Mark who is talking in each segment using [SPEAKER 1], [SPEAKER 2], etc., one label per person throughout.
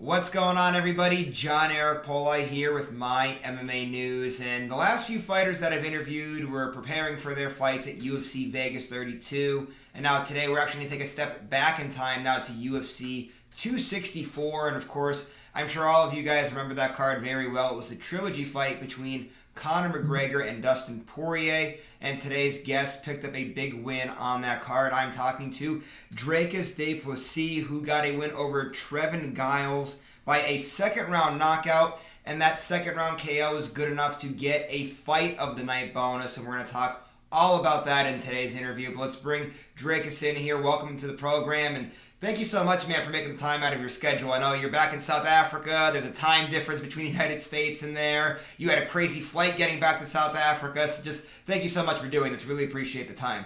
[SPEAKER 1] What's going on, everybody? John Eric Poli here with My MMA News. And the last few fighters that I've interviewed were preparing for their fights at UFC Vegas 32. And now today we're actually going to take a step back in time now to UFC 264. And of course, I'm sure all of you guys remember that card very well. It was the trilogy fight between Conor McGregor and Dustin Poirier. And today's guest picked up a big win on that card. I'm talking to Dricus Du Plessis, who got a win over Trevin Giles by a second round knockout. And that second round KO is good enough to get a fight of the night bonus. And we're going to talk all about that in today's interview. But let's bring Dricus in here. Welcome to the program. And thank you so much, man, for making the time out of your schedule. I know you're back in South Africa. There's a time difference between the United States and there. You had a crazy flight getting back to South Africa. So just thank you so much for doing this. Really appreciate the time.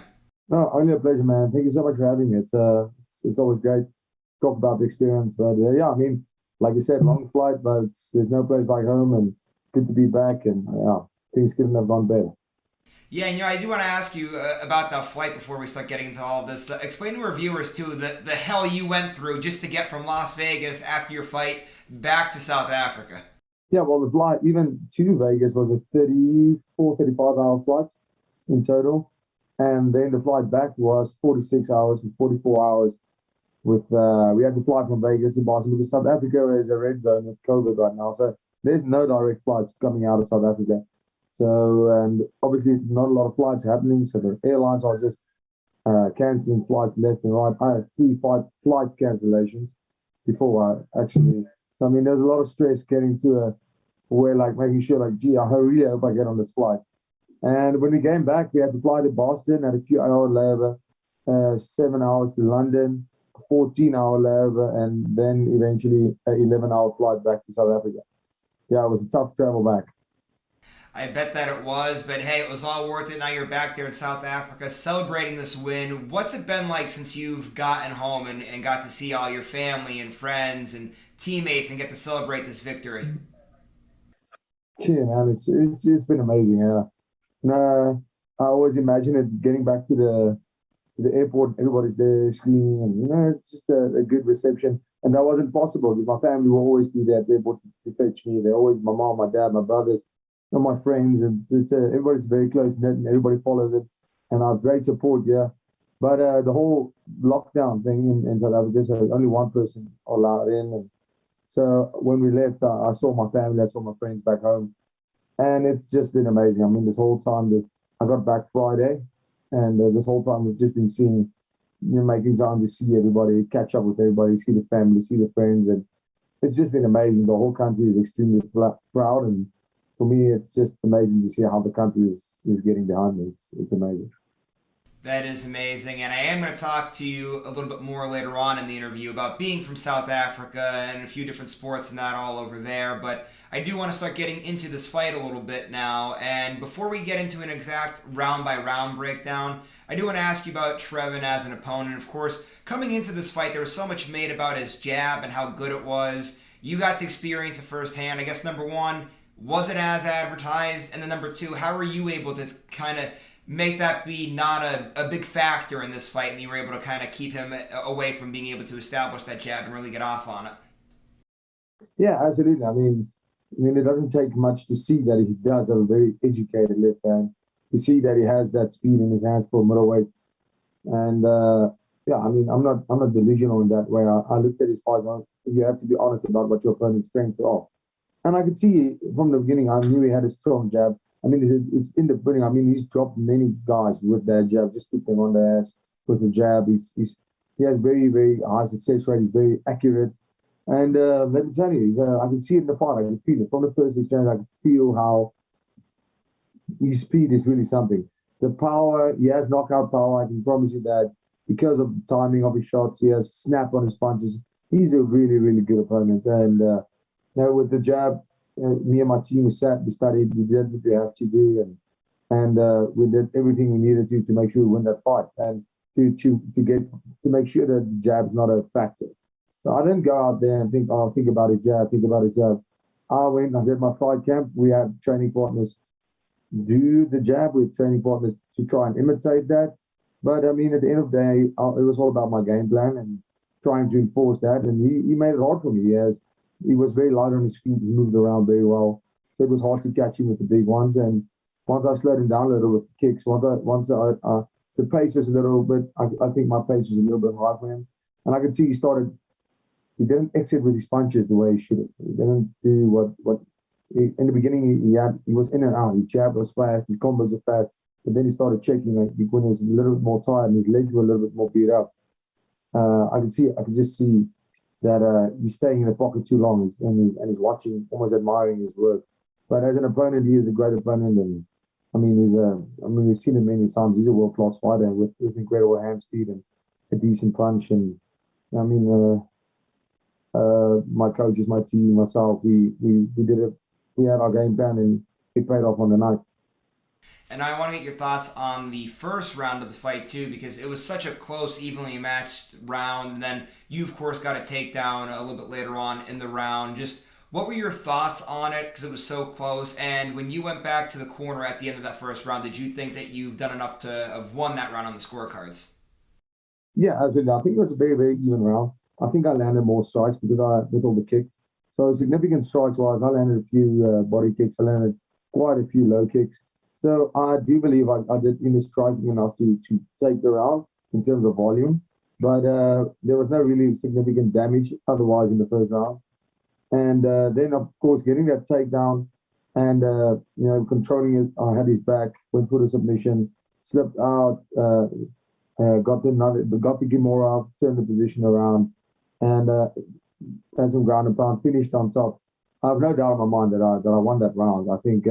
[SPEAKER 2] No, only a pleasure, man. Thank you so much for having me. It's always great to talk about the experience. But yeah, I mean, like you said, long flight, but there's no place like home, and good to be back. And yeah, things couldn't have gone better.
[SPEAKER 1] Yeah, and I do want to ask you about that flight before we start getting into all of this. Explain to our viewers, too, the hell you went through just to get from Las Vegas after your fight back to South Africa.
[SPEAKER 2] Yeah, well, the flight even to Vegas was a 34, 35-hour flight in total. And then the flight back was 46 hours and 44 hours. We had to fly from Vegas to Boston because South Africa is a red zone with COVID right now. So there's no direct flights coming out of South Africa. So, and obviously not a lot of flights happening. So the airlines are just canceling flights left and right. I had three flight cancellations before I actually. So, I mean, there's a lot of stress getting to where, like, making sure, like, gee, I really hope I get on this flight. And when we came back, we had to fly to Boston at a few hour layover, 7 hours to London, 14-hour layover, and then eventually an 11-hour flight back to South Africa. Yeah, it was a tough travel back.
[SPEAKER 1] I bet that it was, but hey, it was all worth it. Now you're back there in South Africa celebrating this win. What's it been like since you've gotten home and got to see all your family and friends and teammates and get to celebrate this victory?
[SPEAKER 2] Yeah, man, it's been amazing. Yeah, no, I always imagine it getting back to the airport. Everybody's there screaming, and it's just a good reception. And that wasn't possible because my family will always be there at the airport to fetch me. They're always my mom, my dad, my brothers, and my friends, and everybody's very close knit, and everybody follows it. And I have great support, yeah. But the whole lockdown thing in South Africa, so only one person allowed in, and so when we left, I saw my family, I saw my friends back home, and it's just been amazing. I mean, this whole time that I got back Friday, and this whole time we've just been seeing, making time to see everybody, catch up with everybody, see the family, see the friends, and it's just been amazing. The whole country is extremely proud, and for me, it's just amazing to see how the country is getting behind me. It's amazing.
[SPEAKER 1] That is amazing. And I am going to talk to you a little bit more later on in the interview about being from South Africa and a few different sports and that all over there. But I do want to start getting into this fight a little bit now. And before we get into an exact round by round breakdown, I do want to ask you about Trevin as an opponent. Of course, coming into this fight, there was so much made about his jab and how good it was. You got to experience it firsthand. I guess number one, was it as advertised? And then number two, how were you able to kind of make that be not a big factor in this fight, and you were able to kind of keep him away from being able to establish that jab and really get off on it?
[SPEAKER 2] Yeah, absolutely. I mean, it doesn't take much to see that he does have a very educated left hand. To see that he has that speed in his hands for middleweight, and yeah, I mean, I'm not delusional in that way. I looked at his fight. You have to be honest about what your opponent's strengths are, and I could see from the beginning. I knew he had a strong jab. I mean, it's in the beginning. I mean, he's dropped many guys with that jab. Just put them on the ass with the jab. He has very, very high success rate. He's very accurate. And let me tell you, I can see it in the fight. I can feel it. From the first exchange, I can feel how his speed is really something. The power, he has knockout power. I can promise you that because of the timing of his shots, he has snap on his punches. He's a really, really good opponent. And now with the jab, me and my team we studied, we did what we have to do, and we did everything we needed to make sure we win that fight, and to make sure that the jab is not a factor. So I didn't go out there and think, oh, think about a jab, think about a jab. I went, I did my fight camp. We had training partners do the jab with training partners to try and imitate that. But I mean, at the end of the day, it was all about my game plan and trying to enforce that. And he made it hard for me. he was very light on his feet. He moved around very well. So it was hard to catch him with the big ones. And once I slowed him down a little with the kicks, the pace was a little bit, I think my pace was a little bit high for him. And I could see he didn't exit with his punches the way he should have. He didn't do in the beginning he was in and out. His jab was fast, his combos were fast, but then he started checking when he was a little bit more tired and his legs were a little bit more beat up. I could just see that he's staying in the pocket too long and he's watching, almost admiring his work. But as an opponent, he is a great opponent, and we've seen him many times. He's a world-class fighter with incredible hand speed and a decent punch. And I mean, my coaches, my team, myself, we had our game plan and it paid off on the night.
[SPEAKER 1] And I want to get your thoughts on the first round of the fight, too, because it was such a close, evenly matched round. And then you, of course, got a takedown a little bit later on in the round. Just what were your thoughts on it, because it was so close? And when you went back to the corner at the end of that first round, did you think that you've done enough to have won that round on the scorecards?
[SPEAKER 2] Yeah, absolutely. I think it was a very, very even round. I think I landed more strikes with all the kicks. So significant strikes-wise, I landed a few body kicks. I landed quite a few low kicks. So I do believe I did striking enough to take the round in terms of volume, but there was no really significant damage otherwise in the first round. And then, of course, getting that takedown and controlling it, I had his back, went for the submission, slipped out, got the Kimura, turned the position around, and had some ground and pound, finished on top. I have no doubt in my mind that I won that round. I think.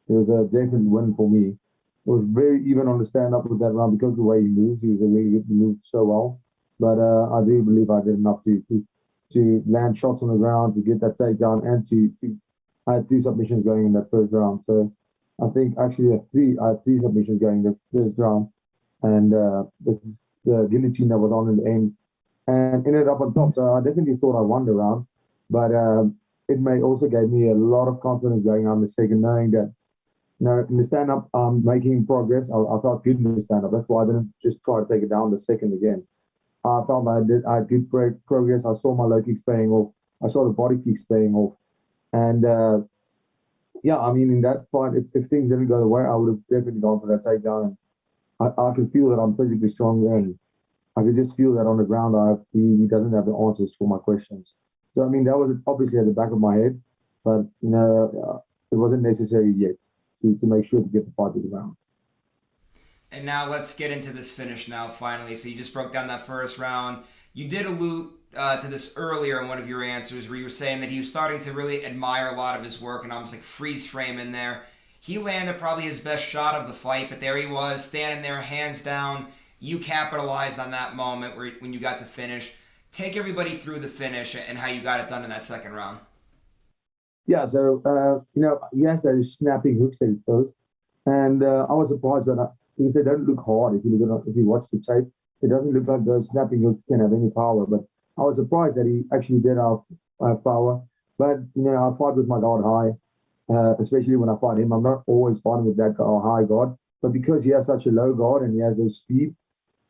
[SPEAKER 2] It was a definite win for me. It was very even on the stand-up with that round because of the way he moved. He was a really good, he moved so well. But I do believe I did enough to land shots on the ground, to get that takedown, and I had 2 submissions going in that first round. So I think actually I had three submissions going in the first round, and the guillotine that was on in the end, and ended up on top. So I definitely thought I won the round, but it may also gave me a lot of confidence going on the second, knowing that. In the stand-up, making progress. I felt good in the stand-up. That's why I didn't just try to take it down the second again. I felt I had good progress. I saw my low kicks paying off. I saw the body kicks paying off. And, in that fight, if things didn't go the way, I would have definitely gone for that takedown. And I could feel that I'm physically stronger, and I could just feel that on the ground he doesn't have the answers for my questions. So, that was obviously at the back of my head, but, it wasn't necessary yet. To make sure to get the fight to the ground.
[SPEAKER 1] And now let's get into this finish now, finally. So you just broke down that first round. You did allude to this earlier in one of your answers where you were saying that he was starting to really admire a lot of his work and almost like freeze frame in there. He landed probably his best shot of the fight, but there he was, standing there, hands down. You capitalized on that moment when you got the finish. Take everybody through the finish and how you got it done in that second round.
[SPEAKER 2] Yeah, so, he has those snapping hooks that he throws. And I was surprised because they don't look hard. If you watch the tape, it doesn't look like those snapping hooks can have any power. But I was surprised that he actually did have power. But, I fight with my guard high, especially when I fight him. I'm not always fighting with that high guard. But because he has such a low guard and he has the speed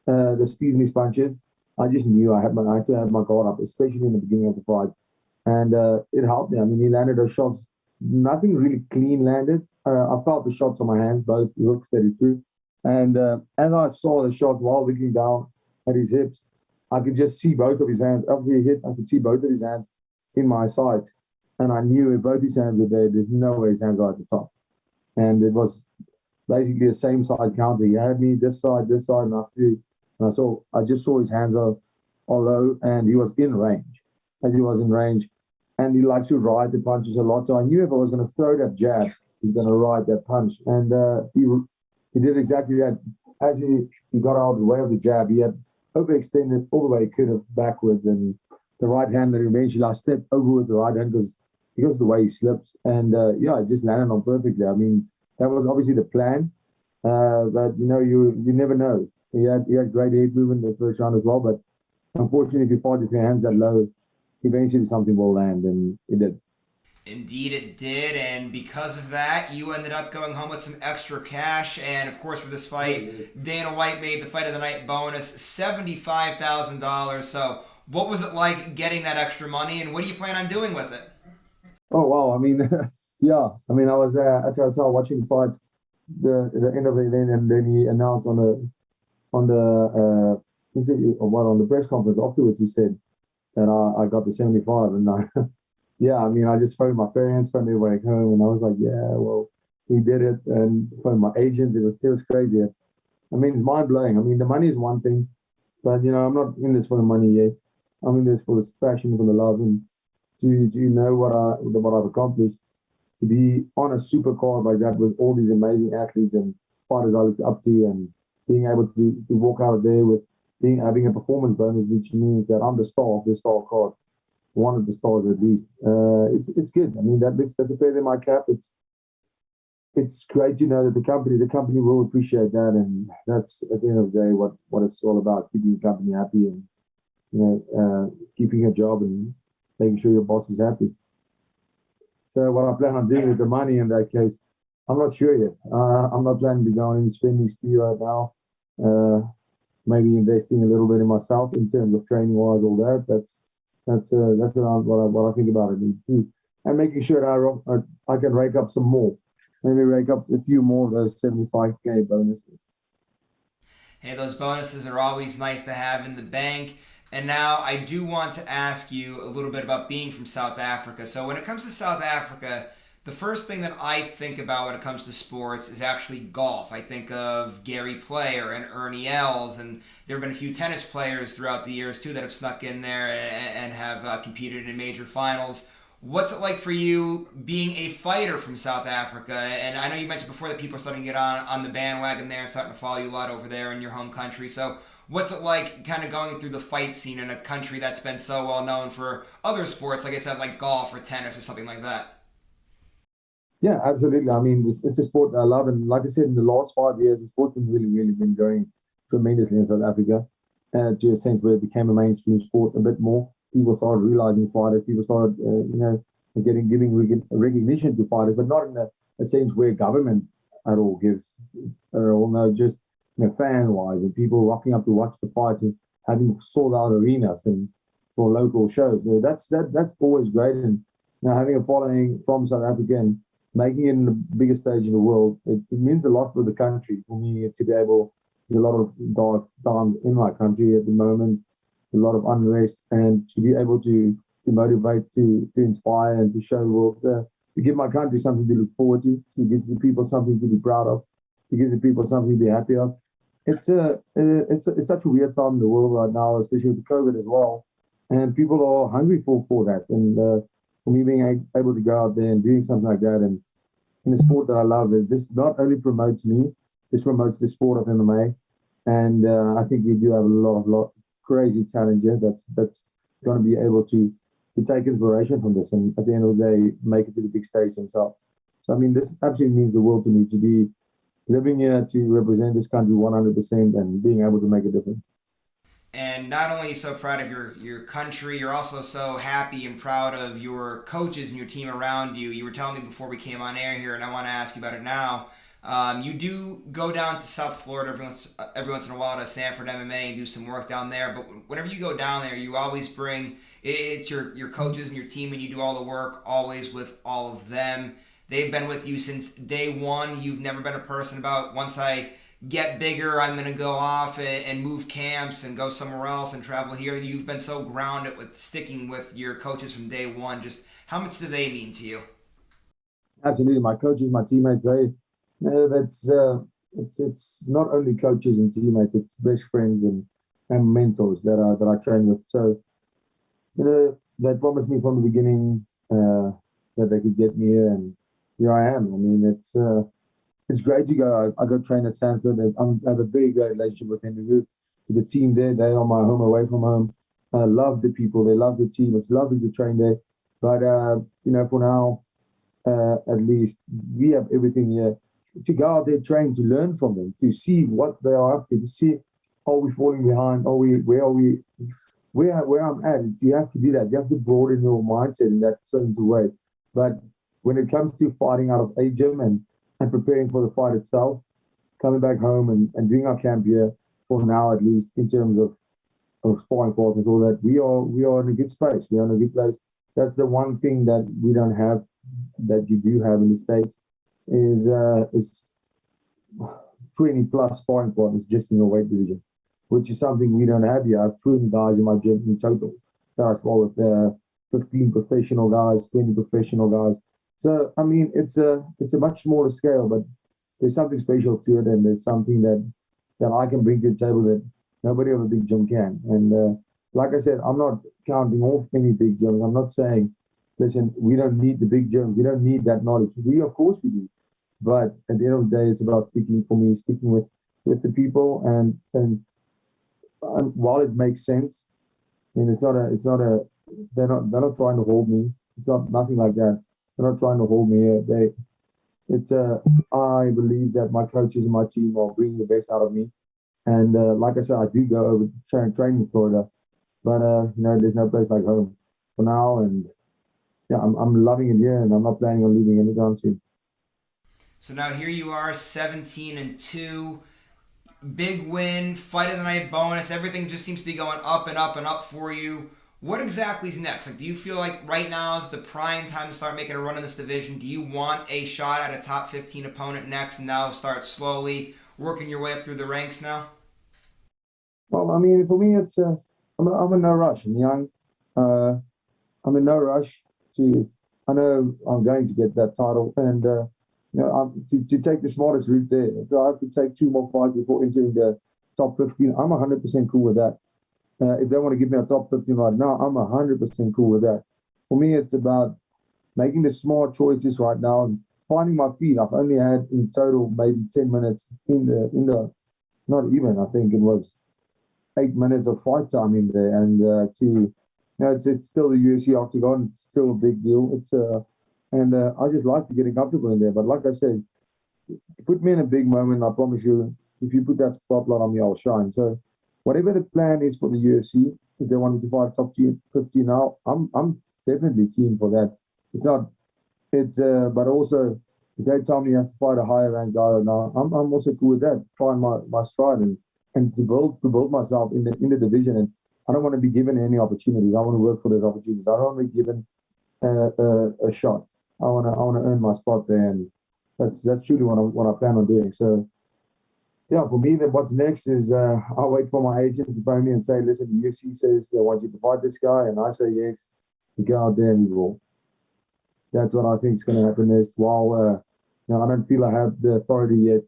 [SPEAKER 2] in his punches, I just knew I had to have my guard up, especially in the beginning of the fight. And it helped me. He landed those shots. Nothing really clean landed. I felt the shots on my hands, both hooks that he threw. And as I saw the shot while looking down at his hips, I could just see both of his hands. After he hit, I could see both of his hands in my sight. And I knew if both his hands were there, there's no way his hands are at the top. And it was basically the same side counter. He had me this side, and I threw. And I just saw his hands are low, and he was in range. As he was in range, and he likes to ride the punches a lot. So I knew if I was going to throw that jab, he's going to ride that punch. And he did exactly that. As he got out of the way of the jab, he had overextended all the way he could have backwards. And the right hand, that eventually I stepped over with the right hand because of the way he slips. And it just landed on perfectly. That was obviously the plan. But you never know. He had great head movement in the first round as well. But unfortunately, if you fight with your hands that low, eventually something will land, and it did.
[SPEAKER 1] Indeed it did, and because of that, you ended up going home with some extra cash, and of course for this fight, Dana White made the Fight of the Night bonus $75,000, so What was it like getting that extra money, and what do you plan on doing with it?
[SPEAKER 2] Oh wow! I mean, yeah. I mean, I was at the hotel watching the fight, the end of the event, and then he announced on the interview or what on the press conference afterwards. He said that I got the 75, and yeah. I mean, I just phoned my parents, phoned everybody home, and I was like, yeah, well, we did it, and phoned my agent. It was crazy. I mean, it's mind blowing. I mean, the money is one thing, but I'm not in this for the money yet. I'm in this for the passion, for the love, and to know what I've accomplished, to be on a supercard like that with all these amazing athletes and fighters I looked up to, and being able to walk out there with having a performance bonus, which means that I'm the star of the star card, one of the stars at least. It's good. I mean, that's a feather in my cap. It's great to know that the company will appreciate that, and that's at the end of the day what it's all about: keeping the company happy, and keeping a job, and making sure your boss is happy. So what I plan on doing with the money in that case, I'm not sure yet. I'm not planning to go on any spending spree right now. Uh, Maybe investing a little bit in myself in terms of training wise, all that. That's around what I think about it, and making sure that I can rake up some more. Maybe rake up a few more of those 75K bonuses.
[SPEAKER 1] Hey, those bonuses are always nice to have in the bank. And now I do want to ask you a little bit about being from South Africa. So, when it comes to South Africa, the first thing that I think about when it comes to sports is actually golf. I think of Gary Player and Ernie Els, and there have been a few tennis players throughout the years too that have snuck in there and have competed in major finals. What's it like for you being a fighter from South Africa? And I know you mentioned before that people are starting to get on the bandwagon there and starting to follow you a lot over there in your home country. So, what's it like kind of going through the fight scene in a country that's been so well known for other sports, like I said, like golf or tennis or something like that?
[SPEAKER 2] Yeah, absolutely. I mean, it's a sport I love, and like I said, in the last 5 years, the sport has really, really been growing tremendously in South Africa, to a sense where it became a mainstream sport a bit more. People started realizing fighters. People started, giving recognition to fighters, but not in a sense where government at all gives at all. No, just fan wise, and people rocking up to watch the fights and having sold out arenas and for local shows. So that's always great, and having a following from South Africa and making it in the biggest stage in the world, it means a lot for the country. For me, to be able, there's a lot of dark times in my country at the moment, a lot of unrest, and to be able to motivate, to inspire, and to show, well, to give my country something to look forward to give the people something to be proud of, to give the people something to be happy of. It's such a weird time in the world right now, especially with COVID as well, and people are hungry for that. And for me being able to go out there and doing something like that, and in a sport that I love, this not only promotes me, this promotes the sport of MMA, and I think we do have a lot crazy talent here that's going to be able to take inspiration from this, and at the end of the day, make it to the big stage themselves. So I mean, this absolutely means the world to me to be living here to represent this country 100% and being able to make a difference.
[SPEAKER 1] And not only are you so proud of your country, you're also so happy and proud of your coaches and your team around you. You were telling me before we came on air here, and I want to ask you about it now. You do go down to South Florida every once in a while to Sanford MMA and do some work down there. But whenever you go down there, you always bring it's your coaches and your team, and you do all the work always with all of them. They've been with you since day one. You've never been a person about once I get bigger, I'm going to go off and move camps and go somewhere else and travel here. You've been so grounded with sticking with your coaches from day one. Just how much do they mean to you?
[SPEAKER 2] Absolutely, my coaches, my teammates, that's it's not only coaches and teammates, it's best friends and mentors that I train with. So they promised me from the beginning that they could get me here, and here I am. I mean, it's great to go. I go train at Sanford. I have a very great relationship with Henry Root, with the team there. They are my home away from home. I love the people. They love the team. It's lovely to train there. But for now, at least we have everything here to go out there, train, to learn from them, to see what they are up to see, are we falling behind? Where are we? Where I'm at? You have to do that. You have to broaden your mindset in that certain way. But when it comes to fighting out of a gym and preparing for the fight itself, coming back home and doing our camp here for now, at least in terms of of sparring partners, all that, we are in a good space. We are in a good place. That's the one thing that we don't have that you do have in the States is 20 plus sparring partners just in your weight division, which is something we don't have here. I have 20 guys in my gym in total that I spar with 15 professional guys, 20 professional guys. So I mean, it's a much smaller scale, but there's something special to it, and there's something that I can bring to the table that nobody of a big gym can. And like I said, I'm not counting off any big gyms. I'm not saying, listen, we don't need the big gyms. We don't need that knowledge. We, of course, we do. But at the end of the day, it's about sticking with the people, and while it makes sense, I mean, they're not trying to hold me. It's not nothing like that. They're not trying to hold me. It's I believe that my coaches and my team are bringing the best out of me. And like I said, I do go over to train in Florida, but there's no place like home for now. And yeah, I'm loving it here, and I'm not planning on leaving anytime soon.
[SPEAKER 1] So now here you are, 17-2. Big win, fight of the night bonus. Everything just seems to be going up and up and up for you. What exactly is next? Like, do you feel like right now is the prime time to start making a run in this division? Do you want a shot at a top 15 opponent next, and now start slowly working your way up through the ranks now?
[SPEAKER 2] Well, I mean, for me, I'm in no rush. I'm young. Uh, I'm in no rush to. I know I'm going to get that title, and to take the smartest route there. If I have to take two more fights before entering the top 15, I'm 100% cool with that. If they want to give me a top 15 right now, I'm 100% cool with that. For me, it's about making the smart choices right now and finding my feet. I've only had in total maybe 10 minutes in the not even. I think it was 8 minutes of fight time in there, and it's still the UFC octagon. It's still a big deal. And I just like to get comfortable in there. But like I said, put me in a big moment. I promise you, if you put that spotlight on me, I'll shine. So whatever the plan is for the UFC, if they want me to fight top 15 now, I'm definitely keen for that. It's not. But also if they tell me you have to fight a higher ranked guy now, I'm also cool with that. Find my stride and to build myself in the division. And I don't want to be given any opportunities. I want to work for those opportunities. I don't want to be given a shot. I want to earn my spot there, and that's truly what I plan on doing. So yeah, for me, then what's next is I'll wait for my agent to phone me and say, listen, the UFC says they want you to fight this guy, and I say yes. We go out there and we will. That's what I think is going to happen next. While I don't feel I have the authority yet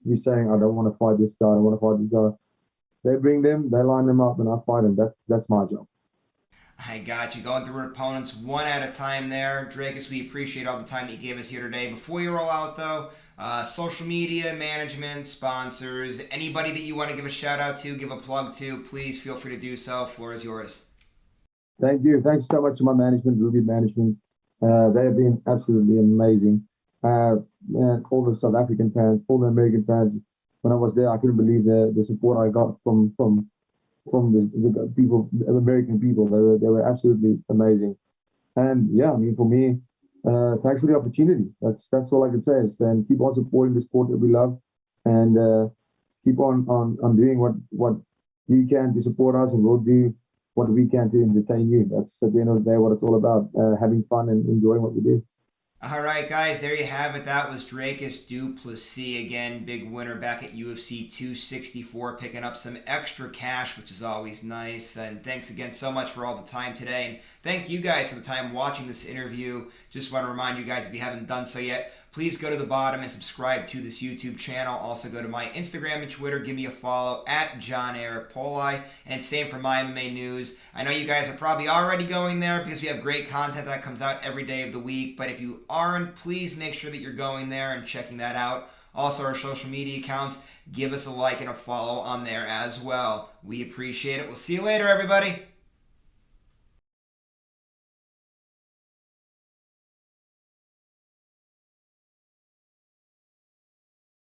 [SPEAKER 2] to be saying I don't want to fight this guy, I don't want to fight this guy. They bring them, they line them up, and I fight them. That's my job.
[SPEAKER 1] I got you. Going through opponents one at a time there. Dricus, we appreciate all the time that you gave us here today. Before you roll out, though, social media, management, sponsors, anybody that you want to give a shout out to, give a plug to, please feel free to do so. Floor is yours.
[SPEAKER 2] Thank you. Thank you so much to my management, Ruby Management. They have been absolutely amazing. And all the South African fans, all the American fans. When I was there, I couldn't believe the support I got from the people, the American people. They were absolutely amazing. And yeah, I mean, for me, thanks for the opportunity. That's all I can say. And keep on supporting the sport that we love, and keep on doing what you can to support us, and we'll do what we can to entertain you. That's at the end of the day what it's all about: having fun and enjoying what we do.
[SPEAKER 1] All right, guys, there you have it. That was Dricus Du Plessis. Again, big winner back at UFC 264, picking up some extra cash, which is always nice. And thanks again so much for all the time today. And thank you guys for the time watching this interview. Just want to remind you guys, if you haven't done so yet, please go to the bottom and subscribe to this YouTube channel. Also go to my Instagram and Twitter. Give me a follow at John Eric Poli. And same for my MMA News. I know you guys are probably already going there because we have great content that comes out every day of the week. But if you aren't, please make sure that you're going there and checking that out. Also, our social media accounts, give us a like and a follow on there as well. We appreciate it. We'll see you later, everybody.